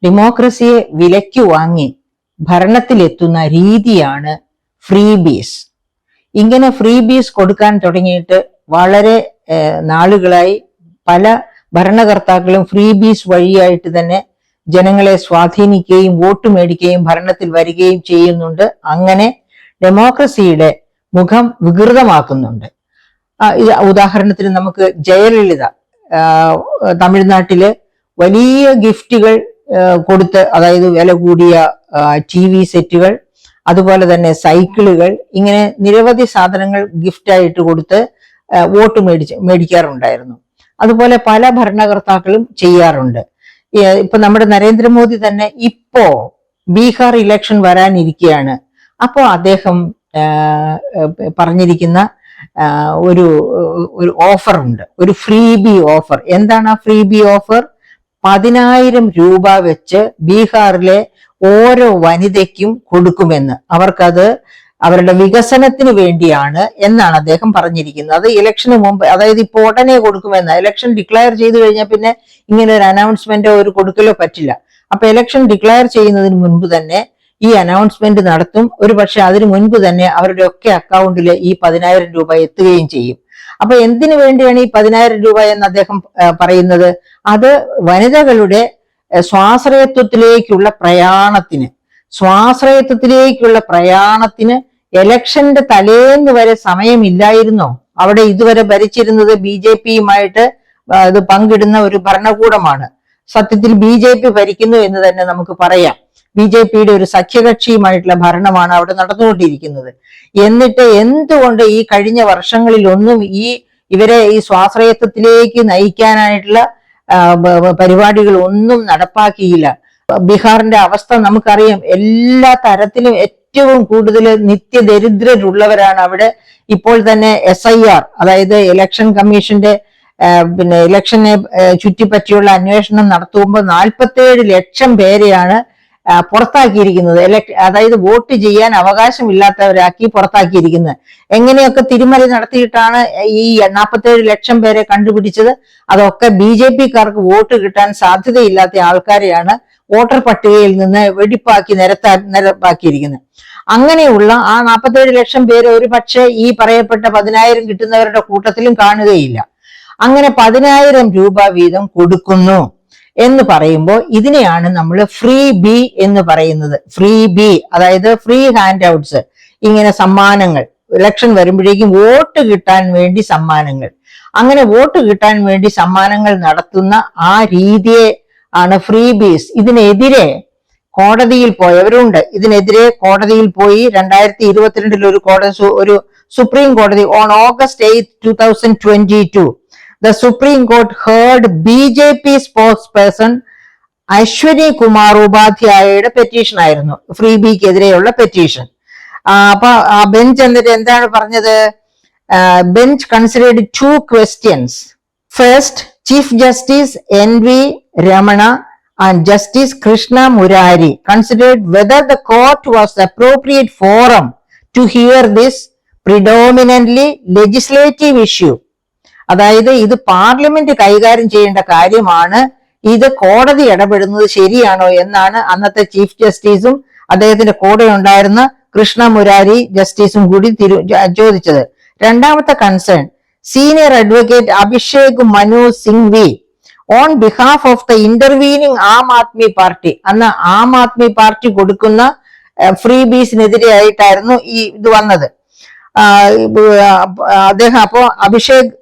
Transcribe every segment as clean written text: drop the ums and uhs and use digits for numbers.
ഡെമോക്രസിയെ വിലയ്ക്ക് വാങ്ങി ഭരണത്തിലെത്തുന്ന രീതിയാണ് ഫ്രീ ബീസ്. ഇങ്ങനെ ഫ്രീ ബീസ് കൊടുക്കാൻ തുടങ്ങിയിട്ട് വളരെ നാളുകളായി പല ഭരണകർത്താക്കളും ഫ്രീ ബീസ് വഴിയായിട്ട് തന്നെ ജനങ്ങളെ സ്വാധീനിക്കുകയും വോട്ട് മേടിക്കുകയും ഭരണത്തിൽ വരികയും ചെയ്യുന്നുണ്ട്. അങ്ങനെ ഡെമോക്രസിയുടെ മുഖം വികൃതമാക്കുന്നുണ്ട്. ഉദാഹരണത്തിന് നമുക്ക് ജയലളിത തമിഴ്നാട്ടില് വലിയ ഗിഫ്റ്റുകൾ കൊടുത്ത്, അതായത് വില കൂടിയ TV സെറ്റുകൾ, അതുപോലെ തന്നെ സൈക്കിളുകൾ, ഇങ്ങനെ നിരവധി സാധനങ്ങൾ ഗിഫ്റ്റായിട്ട് കൊടുത്ത് വോട്ട് മേടിക്കാറുണ്ടായിരുന്നു. അതുപോലെ പല ഭരണകർത്താക്കളും ചെയ്യാറുണ്ട്. ഇപ്പൊ നമ്മുടെ നരേന്ദ്രമോദി തന്നെ ഇപ്പോ ബീഹാർ ഇലക്ഷൻ വരാനിരിക്കുകയാണ്. അപ്പോ അദ്ദേഹം പറഞ്ഞിരിക്കുന്ന ഒരു ഓഫർ ഉണ്ട്, ഒരു ഫ്രീ ബി ഓഫർ. എന്താണ് ആ ഫ്രീ ബി ഓഫർ? 10,000 രൂപ വെച്ച് ബീഹാറിലെ ഓരോ വനിതയ്ക്കും കൊടുക്കുമെന്ന്. അവർക്കത് അവരുടെ വികസനത്തിന് വേണ്ടിയാണ് എന്നാണ് അദ്ദേഹം പറഞ്ഞിരിക്കുന്നത്. അത് ഇലക്ഷന് മുമ്പ്, അതായത് ഇപ്പോൾ ഉടനെ കൊടുക്കുമെന്ന്. ഇലക്ഷൻ ഡിക്ലെയർ ചെയ്തു കഴിഞ്ഞാൽ പിന്നെ ഇങ്ങനെ ഒരു അനൗൺസ്മെന്റോ ഒരു കൊടുക്കലോ പറ്റില്ല. അപ്പൊ ഇലക്ഷൻ ഡിക്ലെയർ ചെയ്യുന്നതിന് മുൻപ് തന്നെ ഈ അനൗൺസ്മെന്റ് നടത്തും. ഒരു പക്ഷെ അതിനു മുൻപ് തന്നെ അവരുടെ ഒക്കെ അക്കൗണ്ടിൽ ഈ 10,000 രൂപ എത്തുകയും ചെയ്യും. അപ്പൊ എന്തിനു വേണ്ടിയാണ് ഈ 10,000 രൂപ എന്ന് അദ്ദേഹം പറയുന്നത്? അത് വനിതകളുടെ സ്വാശ്രയത്വത്തിലേക്കുള്ള പ്രയാണത്തിന് ഇലക്ഷന്റെ തലേന്ന് വരെ സമയമില്ലായിരുന്നോ? അവിടെ ഇതുവരെ ഭരിച്ചിരുന്നത് BJPയുമായിട്ട് ഇത് പങ്കിടുന്ന ഒരു ഭരണകൂടമാണ്. സത്യത്തിൽ BJP ഭരിക്കുന്നു എന്ന് തന്നെ നമുക്ക് പറയാം. BJPയുടെ ഒരു സഖ്യകക്ഷിയുമായിട്ടുള്ള ഭരണമാണ് അവിടെ നടന്നുകൊണ്ടിരിക്കുന്നത്. എന്നിട്ട് എന്തുകൊണ്ട് ഈ കഴിഞ്ഞ വർഷങ്ങളിലൊന്നും ഇവരെ ഈ സ്വാശ്രയത്വത്തിലേക്ക് നയിക്കാനായിട്ടുള്ള പരിപാടികൾ ഒന്നും നടപ്പാക്കിയില്ല? ബീഹാറിന്റെ അവസ്ഥ നമുക്കറിയാം. എല്ലാ തരത്തിലും ഏറ്റവും കൂടുതൽ നിത്യദരിദ്രരുള്ളവരാണ് അവിടെ. ഇപ്പോൾ തന്നെ SIR, അതായത് ഇലക്ഷൻ കമ്മീഷന്റെ ഇലക്ഷനെ ചുറ്റിപ്പറ്റിയുള്ള അന്വേഷണം നടത്തുമ്പോൾ 47 ലക്ഷം പേരെയാണ് പുറത്താക്കിയിരിക്കുന്നത്. അതായത് വോട്ട് ചെയ്യാൻ അവകാശമില്ലാത്തവരാക്കി പുറത്താക്കിയിരിക്കുന്നത്. എങ്ങനെയൊക്കെ തിരിമറി നടത്തിയിട്ടാണ് ഈ 47 ലക്ഷം പേരെ കണ്ടുപിടിച്ചത്? അതൊക്കെ BJPക്കാർക്ക് വോട്ട് കിട്ടാൻ സാധ്യതയില്ലാത്ത ആൾക്കാരെയാണ് വോട്ടർ പട്ടികയിൽ നിന്ന് വെടിപ്പാക്കി നിരപ്പാക്കിയിരിക്കുന്നത്. അങ്ങനെയുള്ള ആ 47 ലക്ഷം പേര് ഒരു പക്ഷേ ഈ പറയപ്പെട്ട 10,000 കിട്ടുന്നവരുടെ കൂട്ടത്തിലും കാണുകയില്ല. അങ്ങനെ 10,000 രൂപ വീതം കൊടുക്കുന്നു എന്ന് പറയുമ്പോൾ ഇതിനെയാണ് നമ്മൾ ഫ്രീ ബി എന്ന് പറയുന്നത്. ഫ്രീ ബി, അതായത് ഫ്രീ ഹാൻഡ് ഔട്ട്സ്, ഇങ്ങനെ സമ്മാനങ്ങൾ. ഇലക്ഷൻ വരുമ്പോഴേക്കും വോട്ട് കിട്ടാൻ വേണ്ടി സമ്മാനങ്ങൾ. അങ്ങനെ വോട്ട് കിട്ടാൻ വേണ്ടി സമ്മാനങ്ങൾ നടത്തുന്ന ആ രീതിയെ ആണ് ഫ്രീ ബീസ്. ഇതിനെതിരെ കോടതിയിൽ പോയവരുണ്ട്. ഇതിനെതിരെ കോടതിയിൽ പോയി 2022 ഒരു സുപ്രീം കോടതി on August 8, 2022 the Supreme Court heard BJP spokesperson Ashwini Kumar ഉപാധ്യായയുടെ പെറ്റീഷൻ ആയിരുന്നു, ഫ്രീ ബിക്കെതിരെയുള്ള പെറ്റീഷൻ. അപ്പൊ ആ ബെഞ്ച് എന്നിട്ട് എന്താണ് പറഞ്ഞത്? Bench considered 2 questions. First, Chief Justice N.V. Ramana and Justice Krishna Murari considered whether the court was the appropriate forum to hear this predominantly legislative issue. അതായത് ഇത് പാർലമെന്റ് കൈകാര്യം ചെയ്യേണ്ട കാര്യമാണ്, ഇത് കോടതി ഇടപെടുന്നത് ശരിയാണോ എന്നാണ് അന്നത്തെ ചീഫ് ജസ്റ്റിസും അദ്ദേഹത്തിന്റെ കൂടെ ഉണ്ടായിരുന്ന കൃഷ്ണ മുരാരി ജസ്റ്റിസും കൂടി ചോദിച്ചത്. രണ്ടാമത്തെ concern, senior advocate Abhishek Manu Singhvi on behalf of the intervening Aam Aadmi Party. അന്ന് ആം ആദ്മി പാർട്ടി കൊടുക്കുന്ന ഫ്രീ ബീസിനെതിരെ ആയിട്ടായിരുന്നു ഇത് വന്നത്. അദ്ദേഹം അപ്പോ അഭിഷേക്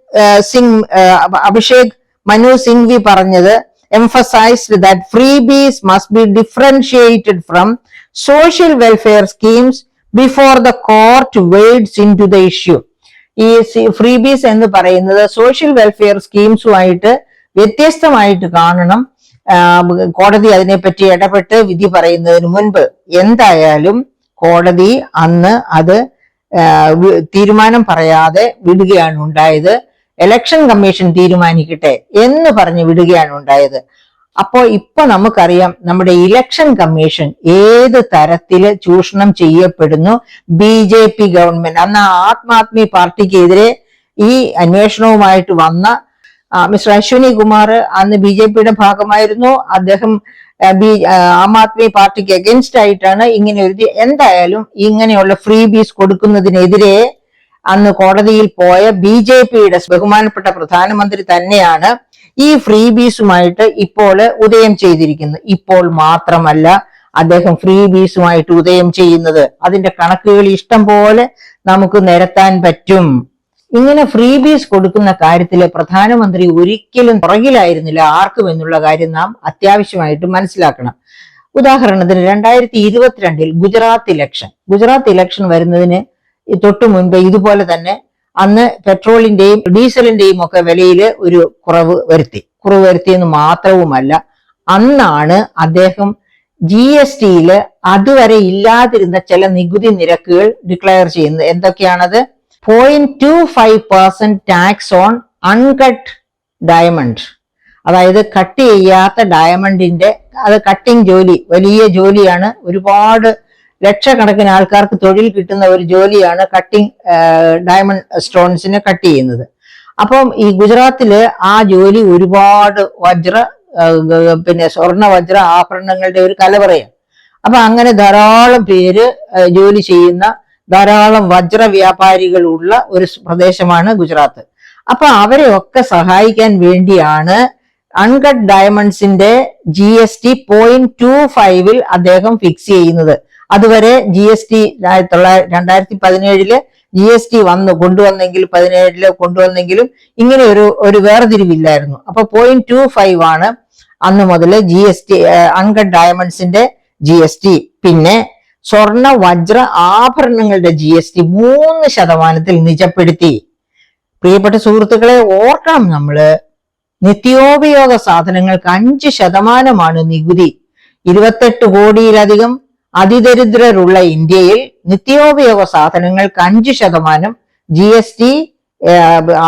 മനു സിംഗ്വി പറഞ്ഞത്, emphasized that freebies must be differentiated from social welfare schemes before the court wades into the issue. ഈ ഫ്രീബീസ് എന്ന് പറയുന്നത് സോഷ്യൽ വെൽഫെയർ സ്കീംസുമായിട്ട് വ്യത്യസ്തമായിട്ട് കാണണം. കോടതി അതിനെപ്പറ്റി ഇടപെട്ട് വിധി പറയുന്നതിന് മുൻപ് എന്തായാലും കോടതി അന്ന് അത് തീരുമാനം പറയാതെ വിടുകയാണ് ഉണ്ടായത്. ഇലക്ഷൻ കമ്മീഷൻ തീരുമാനിക്കട്ടെ എന്ന് പറഞ്ഞ് വിടുകയാണ് ഉണ്ടായത്. അപ്പോ ഇപ്പൊ നമുക്കറിയാം നമ്മുടെ ഇലക്ഷൻ കമ്മീഷൻ ഏത് തരത്തില് ചൂഷണം ചെയ്യപ്പെടുന്നു. BJP ഗവൺമെന്റ് അന്ന് ആം ആദ്മി പാർട്ടിക്കെതിരെ ഈ അന്വേഷണവുമായിട്ട് വന്ന മിസ്റ്റർ അശ്വനി കുമാർ അന്ന് BJPയുടെ ഭാഗമായിരുന്നു. അദ്ദേഹം ആം ആദ്മി പാർട്ടിക്ക് അഗൻസ്റ്റ് ആയിട്ടാണ് ഇങ്ങനെ ഒരു എന്തായാലും ഇങ്ങനെയുള്ള ഫ്രീ ബീസ് കൊടുക്കുന്നതിനെതിരെ അന്ന് കോടതിയിൽ പോയ BJPയുടെ ബഹുമാനപ്പെട്ട പ്രധാനമന്ത്രി തന്നെയാണ് ഈ ഫ്രീ ബീസുമായിട്ട് ഇപ്പോൾ ഉദയം ചെയ്തിരിക്കുന്നത്. ഇപ്പോൾ മാത്രമല്ല അദ്ദേഹം ഫ്രീ ബീസുമായിട്ട് ഉദയം ചെയ്യുന്നത്, അതിന്റെ കണക്കുകൾ ഇഷ്ടം പോലെ നമുക്ക് നിരത്താൻ പറ്റും. ഇങ്ങനെ ഫ്രീ ബീസ് കൊടുക്കുന്ന കാര്യത്തില് പ്രധാനമന്ത്രി ഒരിക്കലും പുറകിലായിരുന്നില്ല ആർക്കും എന്നുള്ള കാര്യം നാം അത്യാവശ്യമായിട്ട് മനസ്സിലാക്കണം. ഉദാഹരണത്തിന് 2022 ഗുജറാത്ത് ഇലക്ഷൻ വരുന്നതിന് തൊട്ടു മുൻപ് ഇതുപോലെ തന്നെ അന്ന് പെട്രോളിന്റെയും ഡീസലിന്റെയും ഒക്കെ വിലയിൽ ഒരു കുറവ് വരുത്തിയെന്ന് മാത്രവുമല്ല, അന്നാണ് അദ്ദേഹം GSTയില് അതുവരെ ഇല്ലാതിരുന്ന ചില നികുതി നിരക്കുകൾ ഡിക്ലെയർ ചെയ്യുന്നത്. എന്തൊക്കെയാണത്? 0.25% ടാക്സ് ഓൺ അൺകട്ട് ഡയമണ്ട്, അതായത് കട്ട് ചെയ്യാത്ത ഡയമണ്ടിന്റെ, അത് കട്ടിങ് ജോലി വലിയ ജോലിയാണ്, ഒരുപാട് ലക്ഷക്കണക്കിന് ആൾക്കാർക്ക് തൊഴിൽ കിട്ടുന്ന ഒരു ജോലിയാണ് കട്ടിങ് ഡയമണ്ട് സ്റ്റോൺസിനെ കട്ട് ചെയ്യുന്നത്. അപ്പം ഈ ഗുജറാത്തില് ആ ജോലി ഒരുപാട് സ്വർണ്ണ വജ്ര ആഭരണങ്ങളുടെ ഒരു കലവറയാണ്. അപ്പൊ അങ്ങനെ ധാരാളം പേര് ജോലി ചെയ്യുന്ന ധാരാളം വജ്ര വ്യാപാരികളുള്ള ഒരു പ്രദേശമാണ് ഗുജറാത്ത്. അപ്പൊ അവരെ ഒക്കെ സഹായിക്കാൻ വേണ്ടിയാണ് അൺകട്ട് ഡയമണ്ട്സിന്റെ GST 0.25 അദ്ദേഹം ഫിക്സ് ചെയ്യുന്നത്. അതുവരെ GST 2017 GST കൊണ്ടുവന്നെങ്കിൽ 17 കൊണ്ടുവന്നെങ്കിലും ഇങ്ങനെ ഒരു വേർതിരിവില്ലായിരുന്നു. അപ്പൊ 0.25 ആണ് അന്ന് മുതൽ GST അൺകട്ട് ഡയമണ്ട്സിന്റെ GST. പിന്നെ സ്വർണ വജ്ര ആഭരണങ്ങളുടെ GST 3% നിജപ്പെടുത്തി. പ്രിയപ്പെട്ട സുഹൃത്തുക്കളെ, ഓർക്കണം, നമ്മള് നിത്യോപയോഗ സാധനങ്ങൾക്ക് 5% നികുതി. 28 കോടിയിലധികം അതിദരിദ്രരുള്ള ഇന്ത്യയിൽ നിത്യോപയോഗ സാധനങ്ങൾക്ക് 5% GST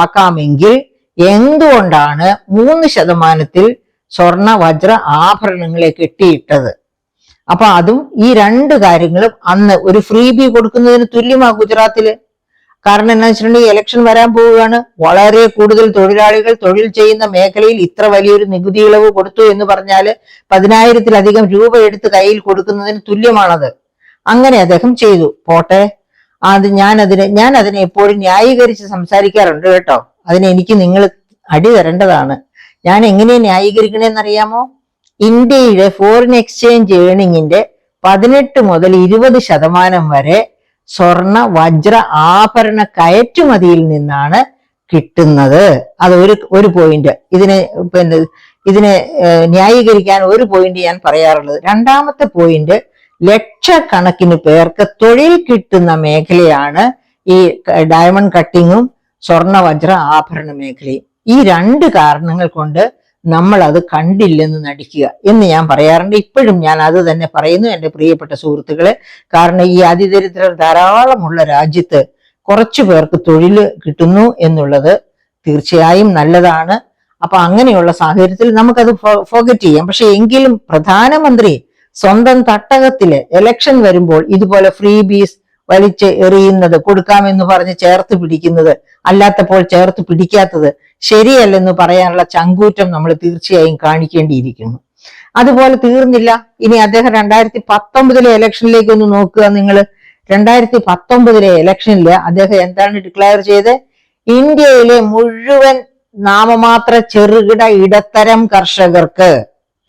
ആക്കാമെങ്കിൽ എന്തുകൊണ്ടാണ് 3% സ്വർണ വജ്ര ആഭരണങ്ങളെ കെട്ടിയിട്ടത്? അപ്പൊ അതും ഈ രണ്ട് കാര്യങ്ങളും അന്ന് ഒരു ഫ്രീ ബി കൊടുക്കുന്നതിന് തുല്യമാ ഗുജറാത്തില്. കാരണം എന്താ വെച്ചിട്ടുണ്ടെങ്കിൽ ഇലക്ഷൻ വരാൻ പോവുകയാണ്. വളരെ കൂടുതൽ തൊഴിലാളികൾ തൊഴിൽ ചെയ്യുന്ന മേഖലയിൽ ഇത്ര വലിയൊരു നികുതി ഇളവ് കൊടുത്തു എന്ന് പറഞ്ഞാല് 10,000-ലധികം രൂപ എടുത്ത് കയ്യിൽ കൊടുക്കുന്നതിന് തുല്യമാണത്. അങ്ങനെ അദ്ദേഹം ചെയ്തു. പോട്ടെ, ഞാൻ അതിനെ എപ്പോഴും ന്യായീകരിച്ച് സംസാരിക്കാറുണ്ട് കേട്ടോ. അതിന് എനിക്ക് നിങ്ങൾ അടി തരേണ്ടതാണ്. ഞാൻ എങ്ങനെയാ ന്യായീകരിക്കണേന്നറിയാമോ? ഇന്ത്യയുടെ ഫോറിൻ എക്സ്ചേഞ്ച് ഏണിങ്ങിന്റെ 18 മുതൽ 20% വരെ സ്വർണ വജ്ര ആഭരണ കയറ്റുമതിയിൽ നിന്നാണ് കിട്ടുന്നത്. അത് ഒരു പോയിന്റ്. ഇതിനെ ന്യായീകരിക്കാൻ ഒരു പോയിന്റ് ഞാൻ പറയാറുള്ളത്. രണ്ടാമത്തെ പോയിന്റ്, ലക്ഷക്കണക്കിന് പേർക്ക് തൊഴിൽ കിട്ടുന്ന മേഖലയാണ് ഈ ഡയമണ്ട് കട്ടിങ്ങും സ്വർണ വജ്ര ആഭരണ മേഖലയും. ഈ രണ്ട് കാരണങ്ങൾ കൊണ്ട് നമ്മൾ അത് കണ്ടില്ലെന്ന് നടിക്കുക എന്ന് ഞാൻ പറയാറുണ്ട്. ഇപ്പോഴും ഞാൻ അത് തന്നെ പറയുന്നു എൻ്റെ പ്രിയപ്പെട്ട സുഹൃത്തുക്കളെ. കാരണം ഈ അതിദരിദ്രർ ധാരാളമുള്ള രാജ്യത്ത് കുറച്ചു പേർക്ക് തൊഴിൽ കിട്ടുന്നു എന്നുള്ളത് തീർച്ചയായും നല്ലതാണ്. അപ്പൊ അങ്ങനെയുള്ള സാഹചര്യത്തിൽ നമുക്കത് ഫോർഗറ്റ് ചെയ്യാം. പക്ഷെ എങ്കിലും പ്രധാനമന്ത്രി സ്വന്തം തട്ടകത്തില് ഇലക്ഷൻ വരുമ്പോൾ ഇതുപോലെ ഫ്രീ ബീസ് വലിച്ച് എറിയുന്നത്, കൊടുക്കാമെന്ന് പറഞ്ഞ് ചേർത്ത് പിടിക്കുന്നത്, അല്ലാത്തപ്പോൾ ചേർത്ത് പിടിക്കാത്തത് ശരിയല്ലെന്ന് പറയാനുള്ള ചങ്കൂറ്റം നമ്മൾ തീർച്ചയായും കാണിക്കേണ്ടിയിരിക്കുന്നു. അതുപോലെ തീർന്നില്ല. ഇനി അദ്ദേഹം 2019 ഇലക്ഷനിലേക്ക് ഒന്ന് നോക്കുക നിങ്ങൾ. 2019 ഇലക്ഷനിൽ അദ്ദേഹം എന്താണ് ഡിക്ലെയർ ചെയ്ത്? ഇന്ത്യയിലെ മുഴുവൻ നാമമാത്ര ചെറുകിട ഇടത്തരം കർഷകർക്ക്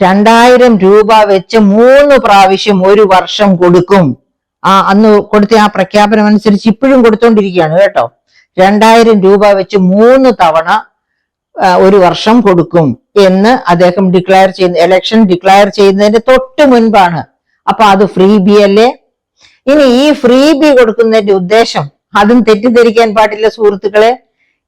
2000 രൂപ വെച്ച് 3 പ്രാവശ്യം ഒരു വർഷം കൊടുക്കും. അന്ന് കൊടുത്ത ആ പ്രഖ്യാപനം അനുസരിച്ച് ഇപ്പോഴും കൊടുത്തോണ്ടിരിക്കുകയാണ് കേട്ടോ. 2000 രൂപ വെച്ച് 3 തവണ ഒരു വർഷം കൊടുക്കും എന്ന് അദ്ദേഹം ഇലക്ഷൻ ഡിക്ലെയർ ചെയ്യുന്നതിന്റെ തൊട്ട് മുൻപാണ്. അപ്പൊ അത് ഫ്രീ ബി അല്ലേ? ഇനി ഈ ഫ്രീ ബി കൊടുക്കുന്നതിന്റെ ഉദ്ദേശം അതും തെറ്റിദ്ധരിക്കാൻ പാടില്ല സുഹൃത്തുക്കളെ.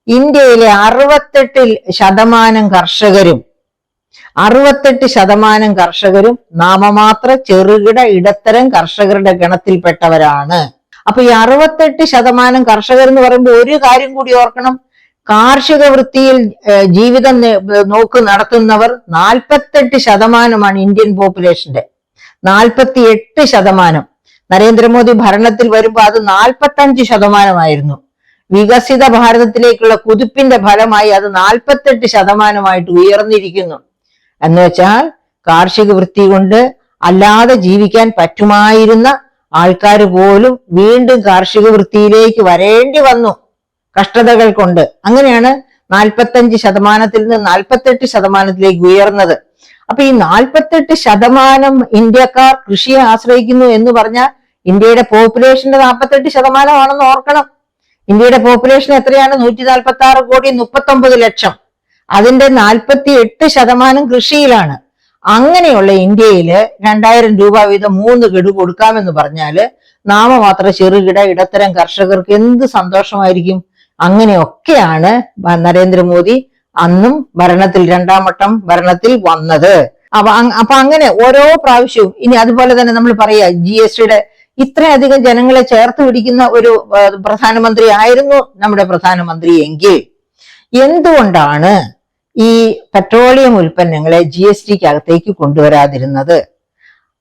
ഇന്ത്യയിലെ 68% കർഷകരും നാമമാത്ര ചെറുകിട ഇടത്തരം കർഷകരുടെ ഗണത്തിൽപ്പെട്ടവരാണ്. അപ്പൊ ഈ 68% കർഷകർ എന്ന് പറയുമ്പോൾ ഒരു കാര്യം കൂടി ഓർക്കണം. കാർഷിക വൃത്തിയിൽ ജീവിതം നടത്തുന്നവർ 48% ഇന്ത്യൻ പോപ്പുലേഷന്റെ. 48%. നരേന്ദ്രമോദി ഭരണത്തിൽ വരുമ്പോൾ അത് 45% വികസിത ഭാരതത്തിലേക്കുള്ള കുതിപ്പിന്റെ ഫലമായി അത് 48% ഉയർന്നിരിക്കുന്നു. എന്ന് വെച്ചാൽ കാർഷിക വൃത്തി കൊണ്ട് അല്ലാതെ ജീവിക്കാൻ പറ്റുമായിരുന്ന ആൾക്കാർ പോലും വീണ്ടും കാർഷിക വൃത്തിയിലേക്ക് വരേണ്ടി വന്നു കഷ്ടതകൾ കൊണ്ട്. അങ്ങനെയാണ് 45% നിന്ന് 48% ഉയർന്നത്. അപ്പൊ ഈ 48% ഇന്ത്യക്കാർ കൃഷിയെ ആശ്രയിക്കുന്നു എന്ന് പറഞ്ഞാൽ ഇന്ത്യയുടെ പോപ്പുലേഷന്റെ 48% ഓർക്കണം. ഇന്ത്യയുടെ പോപ്പുലേഷൻ എത്രയാണ്? 146,39,00,000. അതിന്റെ 48% കൃഷിയിലാണ്. അങ്ങനെയുള്ള ഇന്ത്യയില് 2000 രൂപ വീതം 3 ഗഡു കൊടുക്കാമെന്ന് പറഞ്ഞാല് നാമമാത്ര ചെറുകിട ഇടത്തരം കർഷകർക്ക് എന്ത് സന്തോഷമായിരിക്കും. അങ്ങനെയൊക്കെയാണ് നരേന്ദ്രമോദി അന്നും ഭരണത്തിൽ 2ാം വട്ടം ഭരണത്തിൽ വന്നത്. അപ്പൊ അങ്ങനെ ഓരോ പ്രാവശ്യവും ഇനി അതുപോലെ തന്നെ നമ്മൾ പറയാ GSTയുടെ ഇത്രയധികം ജനങ്ങളെ ചേർത്ത് പിടിക്കുന്ന ഒരു പ്രധാനമന്ത്രി ആയിരുന്നു നമ്മുടെ പ്രധാനമന്ത്രി എങ്കിൽ എന്തുകൊണ്ടാണ് ഈ പെട്രോളിയം ഉൽപ്പന്നങ്ങളെ GSTക്കകത്തേക്ക് കൊണ്ടുവരാതിരുന്നത്?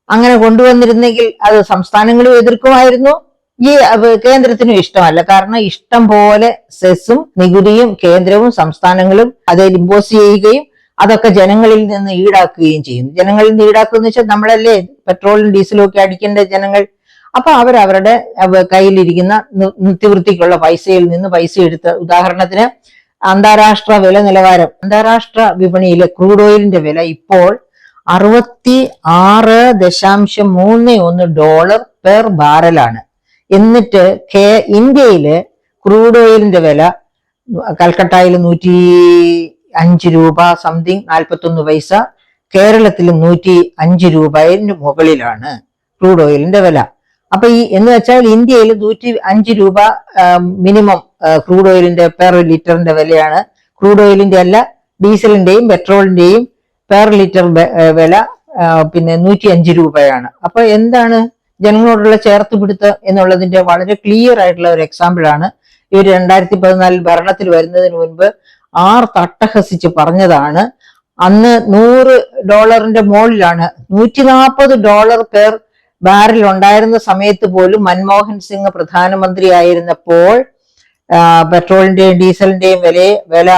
അങ്ങനെ കൊണ്ടുവന്നിരുന്നെങ്കിൽ അത് സംസ്ഥാനങ്ങളും എതിർക്കുമായിരുന്നു, ഈ കേന്ദ്രത്തിനും ഇഷ്ടമല്ല. കാരണം ഇഷ്ടം പോലെ സെസ്സും നികുതിയും കേന്ദ്രവും സംസ്ഥാനങ്ങളും അതിൽ ഇമ്പോസ് ചെയ്യുകയും അതൊക്കെ ജനങ്ങളിൽ നിന്ന് ഈടാക്കുകയും ചെയ്യുന്നു. ജനങ്ങളിൽ നിന്ന് ഈടാക്കുക വെച്ചാൽ നമ്മളല്ലേ പെട്രോളും ഡീസലും ഒക്കെ അടിക്കേണ്ട ജനങ്ങൾ. അപ്പൊ അവരവരുടെ കയ്യിലിരിക്കുന്ന നിത്യവൃത്തിക്കുള്ള പൈസയിൽ നിന്ന് പൈസ എടുത്ത്, ഉദാഹരണത്തിന് അന്താരാഷ്ട്ര വില നിലവാരം, അന്താരാഷ്ട്ര വിപണിയിലെ ക്രൂഡ് ഓയിലിന്റെ വില ഇപ്പോൾ $61.31 പെർ ബാരലാണ്. എന്നിട്ട് ഇന്ത്യയില് ക്രൂഡ് ഓയിലിന്റെ വില കൽക്കട്ടയിൽ 105 രൂപ സംതിങ് 41 പൈസ, കേരളത്തിൽ 105 രൂപയുടെ മുകളിലാണ് ക്രൂഡ് ഓയിലിന്റെ വില. അപ്പൊ എന്ന് വെച്ചാൽ ഇന്ത്യയിൽ 105 രൂപ മിനിമം ക്രൂഡ് ഓയിലിന്റെ പെർ ലിറ്ററിന്റെ വിലയാണ്. ക്രൂഡ് ഓയിലിന്റെ അല്ല, ഡീസലിന്റെയും പെട്രോളിന്റെയും പെർ ലിറ്റർ വില പിന്നെ 105 രൂപയാണ്. അപ്പൊ എന്താണ് ജനങ്ങളോടുള്ള ചേർത്തുപിടുത്തം എന്നുള്ളതിന്റെ വളരെ ക്ലിയർ ആയിട്ടുള്ള ഒരു എക്സാമ്പിൾ ആണ്. ഇവർ 2014 ഭരണത്തിൽ വരുന്നതിന് മുൻപ് തട്ടഹസിച്ച് പറഞ്ഞതാണ്. അന്ന് $100 മുകളിലാണ്, $140 പെർ ബാരൽ ഉണ്ടായിരുന്ന സമയത്ത് പോലും മൻമോഹൻ സിംഗ് പ്രധാനമന്ത്രി ആയിരുന്നപ്പോൾ പെട്രോളിന്റെയും ഡീസലിന്റെയും വില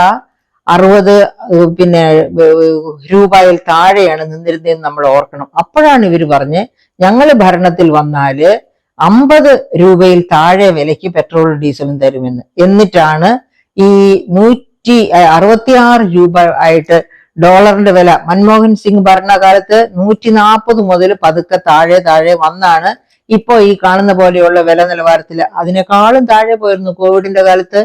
60 രൂപയിൽ താഴെയാണ് നിന്നിരുന്നതെന്ന് നമ്മൾ ഓർക്കണം. അപ്പോഴാണ് ഇവർ പറഞ്ഞ് ഞങ്ങൾ ഭരണത്തിൽ വന്നാല് 50 രൂപയിൽ താഴെ വിലയ്ക്ക് പെട്രോളും ഡീസലും തരുമെന്ന്. എന്നിട്ടാണ് ഈ 166 രൂപ ആയിട്ട് ഡോളറിന്റെ വില മൻമോഹൻ സിംഗ് ഭരണകാലത്ത് 140 മുതൽ പതുക്കെ താഴെ വന്നാണ് ഇപ്പോ ഈ കാണുന്ന പോലെയുള്ള വില നിലവാരത്തിൽ. അതിനേക്കാളും താഴെ പോയിരുന്നു. കോവിഡിന്റെ കാലത്ത്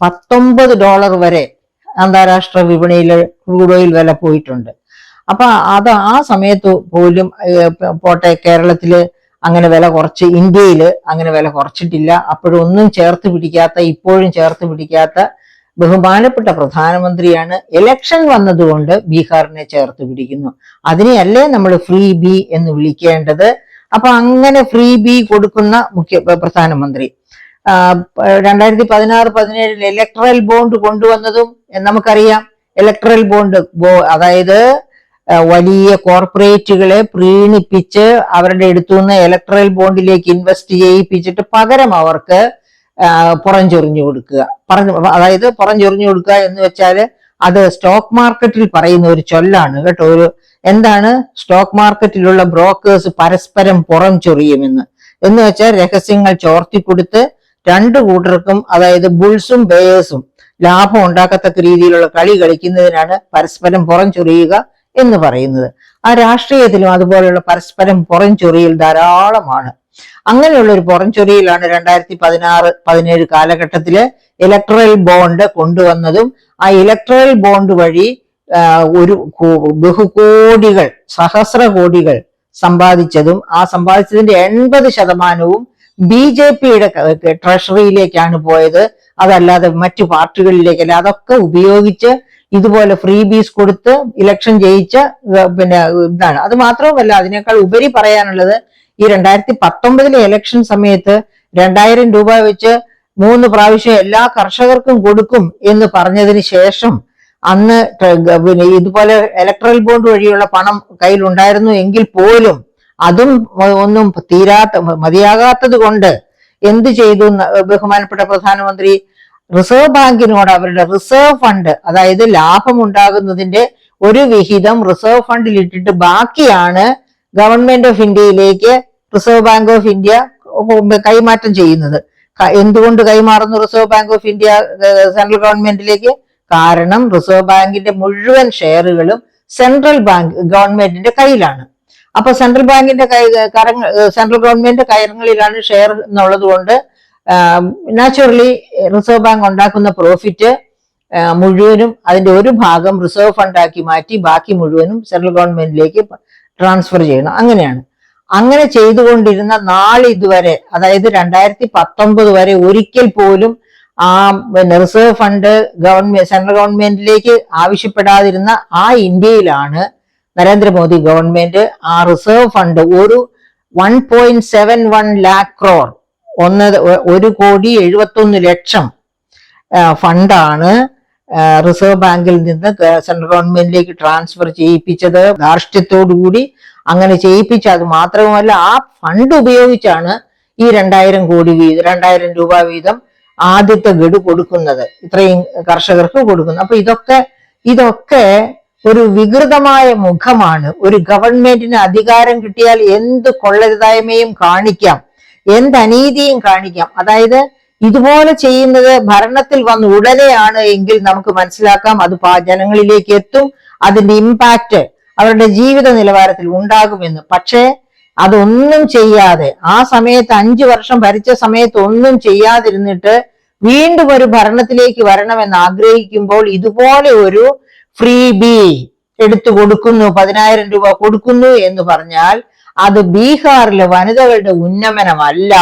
$19 വരെ അന്താരാഷ്ട്ര വിപണിയിലെ ക്രൂഡ് ഓയിൽ വില പോയിട്ടുണ്ട്. അപ്പൊ ആ സമയത്ത് പോലും പോട്ടെ, കേരളത്തില് അങ്ങനെ വില കുറച്ച്, ഇന്ത്യയില് അങ്ങനെ വില കുറച്ചിട്ടില്ല. അപ്പോഴും ഒന്നും ചേർത്ത് പിടിക്കാത്ത, ഇപ്പോഴും ചേർത്ത് പിടിക്കാത്ത ബഹുമാനപ്പെട്ട പ്രധാനമന്ത്രിയാണ്. ഇലക്ഷൻ വന്നതുകൊണ്ട് ബീഹാറിനെ ചേർത്ത് പിടിക്കുന്നു. അതിനെയല്ലേ നമ്മൾ ഫ്രീ ബി എന്ന് വിളിക്കേണ്ടത്. അപ്പൊ അങ്ങനെ ഫ്രീ ബി കൊടുക്കുന്ന പ്രധാനമന്ത്രി 2016-17 ഇലക്ട്രൽ ബോണ്ട് കൊണ്ടുവന്നതും നമുക്കറിയാം. ഇലക്ട്രൽ ബോണ്ട് അതായത് വലിയ കോർപ്പറേറ്റുകളെ പ്രീണിപ്പിച്ച് അവരുടെ അടുത്തുനിന്ന് ഇലക്ട്രൽ ബോണ്ടിലേക്ക് ഇൻവെസ്റ്റ് ചെയ്യിപ്പിച്ചിട്ട് പകരം അവർക്ക് പുറംചൊറിഞ്ഞു കൊടുക്കുക. അതായത് പുറംചൊറിഞ്ഞു കൊടുക്കുക എന്ന് വെച്ചാൽ അത് സ്റ്റോക്ക് മാർക്കറ്റിൽ പറയുന്ന ഒരു ചൊല്ലാണ് കേട്ടോ. എന്താണ് സ്റ്റോക്ക് മാർക്കറ്റിലുള്ള ബ്രോക്കേഴ്സ് പരസ്പരം പുറം ചൊറിയുമെന്ന് വെച്ചാൽ രഹസ്യങ്ങൾ ചോർത്തിക്കൊടുത്ത് രണ്ടു കൂട്ടർക്കും, അതായത് ബുൾസും ബേയേഴ്സും ലാഭം ഉണ്ടാക്കത്തക്ക രീതിയിലുള്ള കളി കളിക്കുന്നതിനാണ് പരസ്പരം പുറം ചൊറിയുക എന്ന് പറയുന്നത്. ആ രാഷ്ട്രീയത്തിലും അതുപോലെയുള്ള പരസ്പരം പുറം ചൊറിയൽ ധാരാളമാണ്. അങ്ങനെയുള്ള ഒരു പുറംചൊരിയിലാണ് 2016-17 കാലഘട്ടത്തില് ഇലക്ട്രൽ ബോണ്ട് കൊണ്ടുവന്നതും ആ ഇലക്ട്രൽ ബോണ്ട് വഴി ഒരു ബഹുകോടികൾ, സഹസ്ര കോടികൾ സമ്പാദിച്ചതും ആ സമ്പാദിച്ചതിന്റെ 80% BJPയുടെ ട്രഷറിയിലേക്കാണ് പോയത്. അതല്ലാതെ മറ്റു പാർട്ടികളിലേക്കല്ല. അതൊക്കെ ഉപയോഗിച്ച് ഇതുപോലെ ഫ്രീ ബീസ് കൊടുത്ത് ഇലക്ഷൻ ജയിച്ച ഇതാണ്. അത് മാത്രവുമല്ല, അതിനേക്കാൾ ഉപരി പറയാനുള്ളത് ഈ 2019 ഇലക്ഷൻ സമയത്ത് 2000 രൂപ വെച്ച് 3 പ്രാവശ്യം എല്ലാ കർഷകർക്കും കൊടുക്കും എന്ന് പറഞ്ഞതിന് ശേഷം അന്ന് ഇതുപോലെ ഇലക്ട്രൽ ബോണ്ട് വഴിയുള്ള പണം കയ്യിലുണ്ടായിരുന്നു എങ്കിൽ പോലും അതും ഒന്നും മതിയാകാത്തത് കൊണ്ട് എന്ത് ചെയ്തു ബഹുമാനപ്പെട്ട പ്രധാനമന്ത്രി? റിസർവ് ബാങ്കിനോട് അവരുടെ റിസർവ് ഫണ്ട്, അതായത് ലാഭം ഉണ്ടാകുന്നതിന്റെ ഒരു വിഹിതം റിസർവ് ഫണ്ടിൽ ഇട്ടിട്ട് ബാക്കിയാണ് ഗവൺമെന്റ് ഓഫ് ഇന്ത്യയിലേക്ക് റിസർവ് ബാങ്ക് ഓഫ് ഇന്ത്യ കൈമാറ്റം ചെയ്യുന്നത്. എന്തുകൊണ്ട് കൈമാറുന്നു reserve bank of India central ഗവൺമെന്റിലേക്ക്? കാരണം റിസർവ് ബാങ്കിന്റെ മുഴുവൻ ഷെയറുകളും സെൻട്രൽ ബാങ്ക് ഗവൺമെന്റിന്റെ കയ്യിലാണ്. അപ്പൊ സെൻട്രൽ ബാങ്കിന്റെ സെൻട്രൽ ഗവൺമെന്റ് കയറങ്ങളിലാണ് ഷെയർ എന്നുള്ളത് കൊണ്ട് നാച്ചുറലി റിസർവ് ബാങ്ക് ഉണ്ടാക്കുന്ന പ്രോഫിറ്റ് മുഴുവനും അതിന്റെ ഒരു ഭാഗം റിസർവ് ഫണ്ടാക്കി മാറ്റി ബാക്കി മുഴുവനും സെൻട്രൽ ഗവൺമെന്റിലേക്ക് ട്രാൻസ്ഫർ ചെയ്യണം. അങ്ങനെയാണ്. അങ്ങനെ ചെയ്തുകൊണ്ടിരുന്ന നാളിതുവരെ, അതായത് 2019 വരെ ഒരിക്കൽ പോലും ആ റിസർവ് ഫണ്ട് സെൻട്രൽ ഗവൺമെന്റിലേക്ക് ആവശ്യപ്പെടാതിരുന്ന ആ ഇന്ത്യയിലാണ് നരേന്ദ്രമോദി ഗവൺമെന്റ് ആ റിസർവ് ഫണ്ട് ഒരു 1.71 lakh crore 1,71,00,00,000 ഫണ്ടാണ് റിസർവ് ബാങ്കിൽ നിന്ന് സെൻട്രൽ ഗവൺമെന്റിലേക്ക് ട്രാൻസ്ഫർ ചെയ്യിപ്പിച്ചത്. ധാർഷ്ട്യത്തോടുകൂടി അങ്ങനെ ചെയ്യിപ്പിച്ച. അത് മാത്രവുമല്ല, ആ ഫണ്ട് ഉപയോഗിച്ചാണ് ഈ 2,000 രൂപ വീതം ആദ്യത്തെ ഗഡു കൊടുക്കുന്നത്, ഇത്രയും കർഷകർക്ക് കൊടുക്കുന്നത്. അപ്പൊ ഇതൊക്കെ ഒരു വികൃതമായ മുഖമാണ്. ഒരു ഗവൺമെന്റിന് അധികാരം കിട്ടിയാൽ എന്ത് കൊള്ളരുതായ്മയും കാണിക്കാം, എന്ത് അനീതിയും കാണിക്കാം. അതായത് ഇതുപോലെ ചെയ്യുന്നത് ഭരണത്തിൽ വന്ന് ഉടനെയാണ് എങ്കിൽ നമുക്ക് മനസ്സിലാക്കാം അത് ജനങ്ങളിലേക്ക് എത്തും, അതിന്റെ ഇമ്പാക്റ്റ് അവരുടെ ജീവിത നിലവാരത്തിൽ ഉണ്ടാകുമെന്ന്. പക്ഷേ അതൊന്നും ചെയ്യാതെ, ആ സമയത്ത് 5 വർഷം ഭരിച്ച സമയത്ത് ഒന്നും ചെയ്യാതിരുന്നിട്ട് വീണ്ടും ഒരു ഭരണത്തിലേക്ക് വരണമെന്ന് ആഗ്രഹിക്കുമ്പോൾ ഇതുപോലെ ഒരു ഫ്രീ ബി എടുത്തു കൊടുക്കുന്നു, 10,000 രൂപ കൊടുക്കുന്നു എന്ന് പറഞ്ഞാൽ അത് ബീഹാറിലെ വനിതകളുടെ ഉന്നമനമല്ല,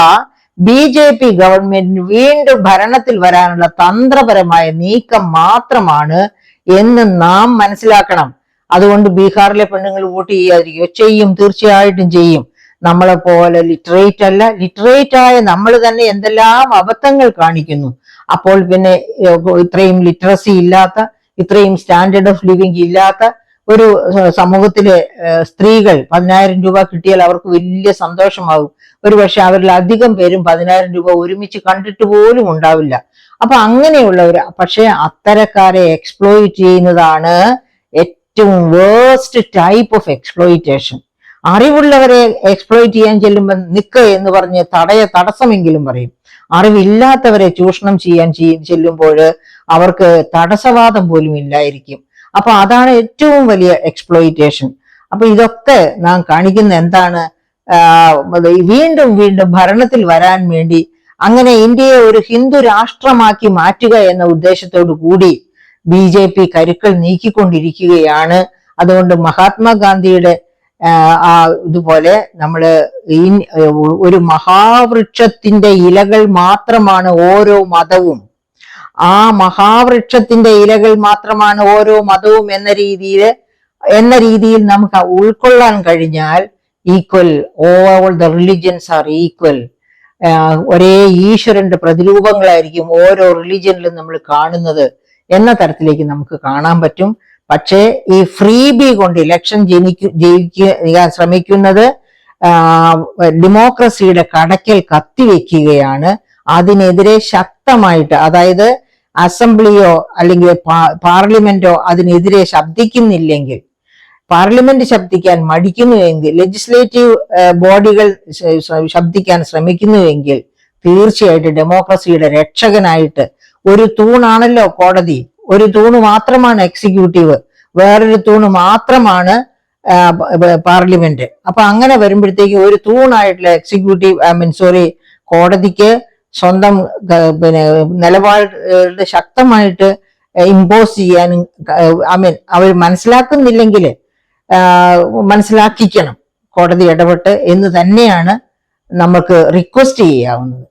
BJP ഗവൺമെന്റിന് വീണ്ടും ഭരണത്തിൽ വരാനുള്ള തന്ത്രപരമായ നീക്കം മാത്രമാണ് എന്ന് നാം മനസ്സിലാക്കണം. അതുകൊണ്ട് ബീഹാറിലെ പെണ്ണുങ്ങൾ വോട്ട് ചെയ്യാതിരിക്കുക? ചെയ്യും, തീർച്ചയായിട്ടും ചെയ്യും. നമ്മളെ പോലെ ലിറ്ററേറ്റ് അല്ല, ലിറ്ററേറ്റ് ആയ നമ്മൾ തന്നെ എന്തെല്ലാം അബദ്ധങ്ങൾ കാണിക്കുന്നു. അപ്പോൾ പിന്നെ ഇത്രയും ലിറ്ററസി ഇല്ലാത്ത, ഇത്രയും സ്റ്റാൻഡേർഡ് ഓഫ് ലിവിങ് ഇല്ലാത്ത ഒരു സമൂഹത്തിലെ സ്ത്രീകൾ 10,000 രൂപ കിട്ടിയാൽ അവർക്ക് വലിയ സന്തോഷമാകും. ഒരു പക്ഷെ അവരിൽ അധികം പേരും 10,000 രൂപ ഒരുമിച്ച് കണ്ടിട്ട് പോലും ഉണ്ടാവില്ല. അപ്പൊ അങ്ങനെയുള്ളവർ, പക്ഷെ അത്തരക്കാരെ എക്സ്പ്ലോയിറ്റ് ചെയ്യുന്നതാണ് ഏറ്റവും വേർസ്റ്റ് ടൈപ്പ് ഓഫ് എക്സ്പ്ലോയിറ്റേഷൻ. അറിവുള്ളവരെ എക്സ്പ്ലോയിറ്റ് ചെയ്യാൻ ചെല്ലുമ്പോൾ നിക്ക എന്ന് പറഞ്ഞ് തടസ്സമെങ്കിലും പറയും. അറിവില്ലാത്തവരെ ചൂഷണം ചെയ്യാൻ ചെല്ലുമ്പോൾ അവർക്ക് തടസ്സവാദം പോലും ഇല്ലായിരിക്കും. അപ്പൊ അതാണ് ഏറ്റവും വലിയ എക്സ്പ്ലോയിറ്റേഷൻ. അപ്പൊ ഇതൊക്കെ നാം കാണിക്കുന്ന എന്താണ്? വീണ്ടും വീണ്ടും ഭരണത്തിൽ വരാൻ വേണ്ടി, അങ്ങനെ ഇന്ത്യയെ ഒരു ഹിന്ദു രാഷ്ട്രമാക്കി മാറ്റുക എന്ന ഉദ്ദേശത്തോടു കൂടി BJP കരുക്കൾ നീക്കിക്കൊണ്ടിരിക്കുകയാണ്. അതുകൊണ്ട് മഹാത്മാഗാന്ധിയുടെ ഇതുപോലെ നമ്മള് ഒരു മഹാവൃക്ഷത്തിന്റെ ഇലകൾ മാത്രമാണ് ഓരോ മതവും, ആ മഹാവൃക്ഷത്തിന്റെ ഇലകൾ മാത്രമാണ് ഓരോ മതവും എന്ന രീതിയിൽ നമുക്ക് ഉൾക്കൊള്ളാൻ കഴിഞ്ഞാൽ equal, all the religions are equal, ഒരേ ഈശ്വരന്റെ പ്രതിരൂപങ്ങളായിരിക്കും ഓരോ റിലിജിയനിലും നമ്മൾ കാണുന്നത് എന്ന തരത്തിലേക്ക് നമുക്ക് കാണാൻ പറ്റും. പക്ഷേ ഈ ഫ്രീ ബി കൊണ്ട് ഇലക്ഷൻ ജയിക്കാൻ ശ്രമിക്കുന്നത് ഡെമോക്രസിയുടെ കടക്കൽ കത്തിവെക്കുകയാണ്. അതിനെതിരെ ശക്തമായിട്ട്, അതായത് അസംബ്ലിയോ അല്ലെങ്കിൽ പാർലമെന്റോ അതിനെതിരെ ശബ്ദിക്കുന്നില്ലെങ്കിൽ, പാർലമെന്റ് ശബ്ദിക്കാൻ മടിക്കുന്നുവെങ്കിൽ, ലെജിസ്ലേറ്റീവ് ബോഡികൾ ശബ്ദിക്കാൻ ശ്രമിക്കുന്നുവെങ്കിൽ തീർച്ചയായിട്ടും ഡെമോക്രസിയുടെ രക്ഷകനായിട്ട്, ഒരു തൂണാണല്ലോ കോടതി, ഒരു തൂണ് മാത്രമാണ് എക്സിക്യൂട്ടീവ്, വേറൊരു തൂണ് മാത്രമാണ് പാർലമെന്റ്. അപ്പൊ അങ്ങനെ വരുമ്പോഴത്തേക്ക് ഒരു തൂണായിട്ടുള്ള എക്സിക്യൂട്ടീവ് കോടതിക്ക് സ്വന്തം നിലപാട് ശക്തമായിട്ട് ഇമ്പോസ് ചെയ്യാനും അവർ മനസ്സിലാക്കുന്നില്ലെങ്കിൽ മനസ്സിലാക്കിക്കണം കോടതി ഇടപെട്ട് എന്ന് തന്നെയാണ് നമുക്ക് റിക്വസ്റ്റ് ചെയ്യാവുന്നത്.